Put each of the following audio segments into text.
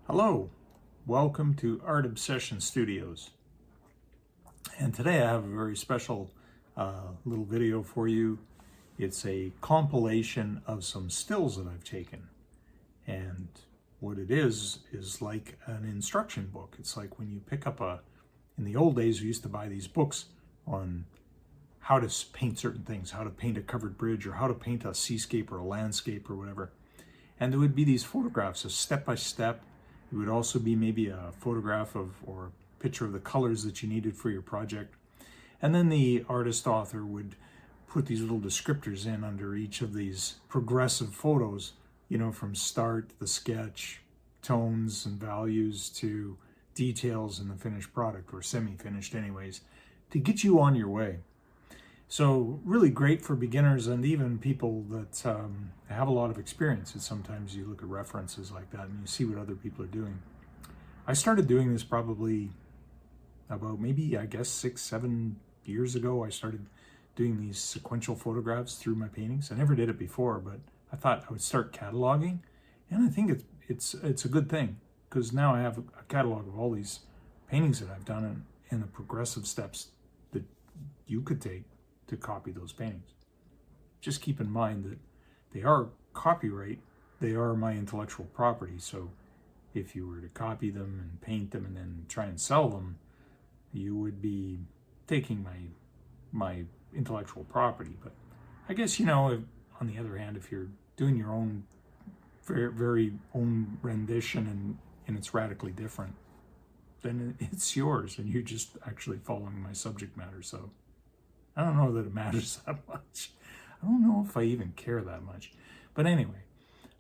Hello, welcome to Art Obsession Studios. And today I have a very special little video for you. It's a compilation of some stills that I've taken. And what it is like an instruction book. It's like when you pick up in the old days, we used to buy these books on how to paint certain things, how to paint a covered bridge, or how to paint a seascape or a landscape or whatever. And there would be these photographs of step by step. It would also be maybe a photograph of or a picture of the colors that you needed for your project. And then the artist author would put these little descriptors in under each of these progressive photos, from start, the sketch, tones and values to details in the finished product, or semi-finished anyways, to get you on your way. So really great for beginners and even people that have a lot of experience. And sometimes you look at references like that and you see what other people are doing. I started doing this probably about maybe, I guess, 6-7 years ago. I started doing these sequential photographs through my paintings. I never did it before, but I thought I would start cataloging. And I think it's a good thing, because now I have a catalog of all these paintings that I've done and the progressive steps that you could take to copy those paintings. Just keep in mind that they are copyright, they are my intellectual property, so if you were to copy them and paint them and then try and sell them, you would be taking my intellectual property. But I guess, on the other hand, if you're doing your own very own rendition and it's radically different, then it's yours and you're just actually following my subject matter. So I don't know that it matters that much. I don't know if I even care that much. But anyway,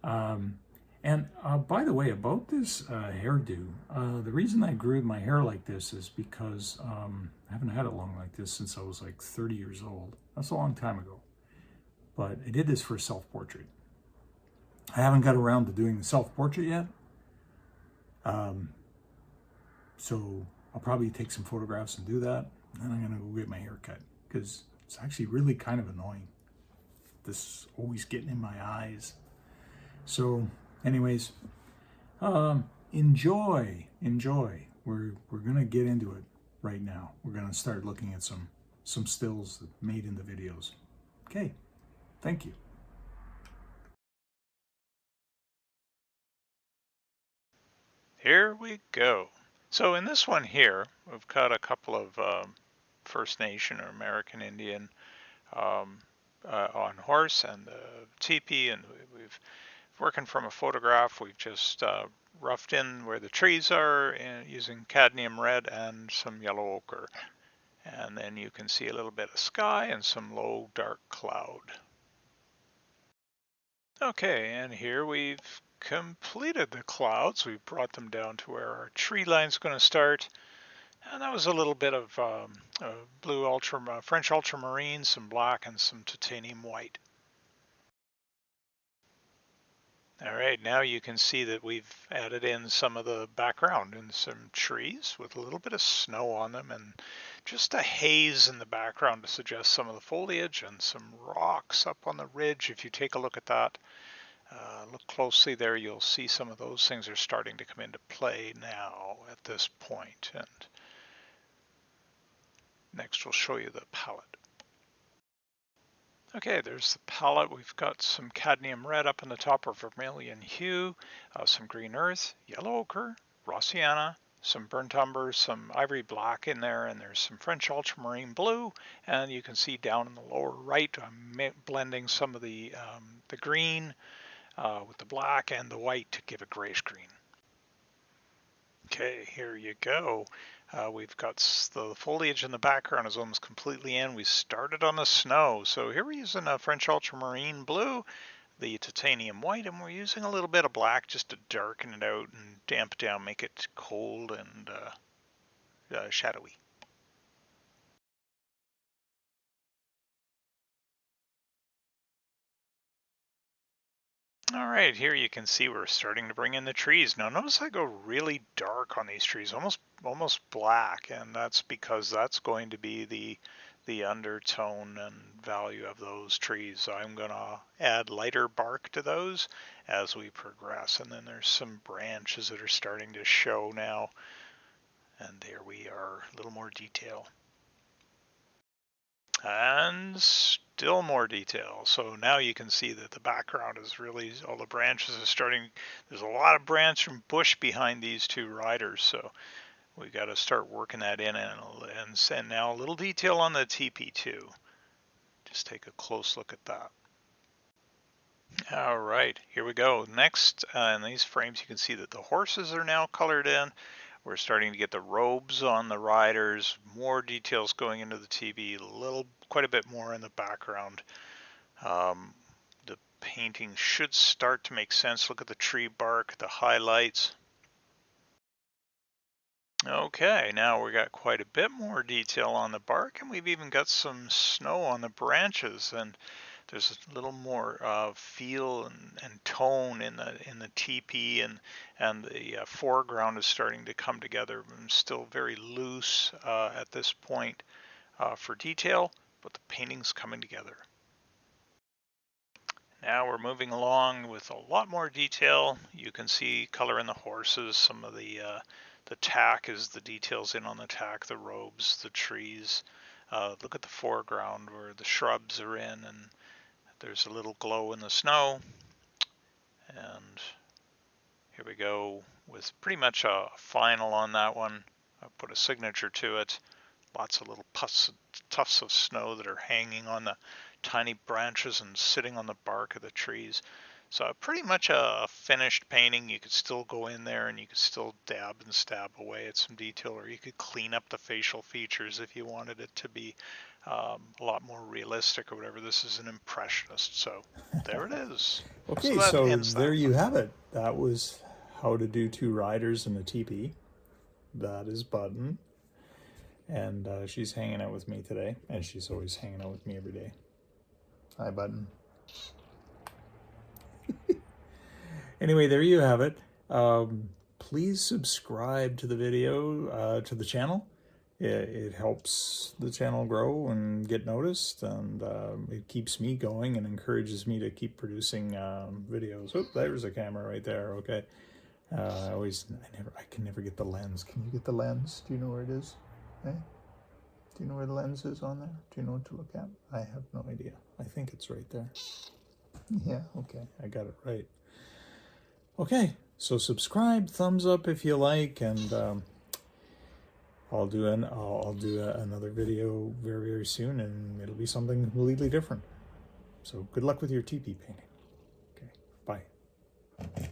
and by the way, about this hairdo, the reason I grew my hair like this is because I haven't had it long like this since I was like 30 years old. That's a long time ago. But I did this for a self-portrait. I haven't got around to doing the self-portrait yet. So I'll probably take some photographs and do that. And then I'm going to go get my hair cut, because it's actually really kind of annoying. This always getting in my eyes. So anyways, enjoy. We're gonna get into it right now. We're gonna start looking at some stills made in the videos. Okay, thank you. Here we go. So in this one here, we've got a couple of First Nation or American Indian on horse and the teepee, and we've working from a photograph. We've just roughed in where the trees are using cadmium red and some yellow ochre. And then you can see a little bit of sky and some low dark cloud. Okay, and here we've completed the clouds. We've brought them down to where our tree line's going to start. And that was a little bit of blue French ultramarine, some black, and some titanium white. All right, now you can see that we've added in some of the background and some trees with a little bit of snow on them and just a haze in the background to suggest some of the foliage, and some rocks up on the ridge. If you take a look at that, look closely there, you'll see some of those things are starting to come into play now at this point. And next we'll show you the palette. Okay, there's the palette. We've got some cadmium red up in the top, of vermilion hue, some green earth, yellow ochre, raw sienna, some burnt umber, some ivory black in there, and there's some French ultramarine blue. And you can see down in the lower right, I'm blending some of the green with the black and the white to give a grayish green. Okay, here you go. We've got the foliage in the background is almost completely in. We started on the snow. So here we're using a French ultramarine blue, the titanium white, and we're using a little bit of black just to darken it out and damp it down, make it cold and shadowy. All right, here you can see we're starting to bring in the trees. Now notice I go really dark on these trees, almost black, and that's because that's going to be the the undertone and value of those trees. So I'm going to add lighter bark to those as we progress. And then there's some branches that are starting to show now. And there we are, a little more detail. And still more detail. So now you can see that the background is really, all the branches are starting, there's a lot of branch and bush behind these two riders. So we got to start working that in, and now a little detail on the teepee too. Just take a close look at that. All right, here we go. Next, in these frames, you can see that the horses are now colored in. We're starting to get the robes on the riders, more details going into the teepee, quite a bit more in the background. The painting should start to make sense. Look at the tree bark, the highlights. Okay, now we got quite a bit more detail on the bark, and we've even got some snow on the branches, and there's a little more feel and tone in the teepee, and the foreground is starting to come together. And still very loose at this point for detail, but the painting's coming together. Now we're moving along with a lot more detail. You can see color in the horses, some of the tack is the details in on the tack, the robes, the trees. Look at the foreground where the shrubs are in, and there's a little glow in the snow. And here we go with pretty much a final on that one. I put a signature to it. Lots of little tufts of snow that are hanging on the tiny branches and sitting on the bark of the trees. So pretty much a finished painting. You could still go in there and you could still dab and stab away at some detail, or you could clean up the facial features if you wanted it to be a lot more realistic or whatever. This is an impressionist, so there it is. Okay, so there you have it. That was how to do two riders in a teepee. That is Button. And she's hanging out with me today, and she's always hanging out with me every day. Hi, Button. Anyway, there you have it. Please subscribe to the video, to the channel. It helps the channel grow and get noticed, and it keeps me going and encourages me to keep producing videos. Oh, there's a camera right there. Okay. I can never get the lens. Can you get the lens? Do you know where it is? Hey? Do you know where the lens is on there? Do you know what to look at? I have no idea. I think it's right there. Yeah, okay. I got it right. Okay, so subscribe, thumbs up if you like, and I'll do another video very, very soon, and it'll be something completely different. So good luck with your teepee painting. Okay, bye.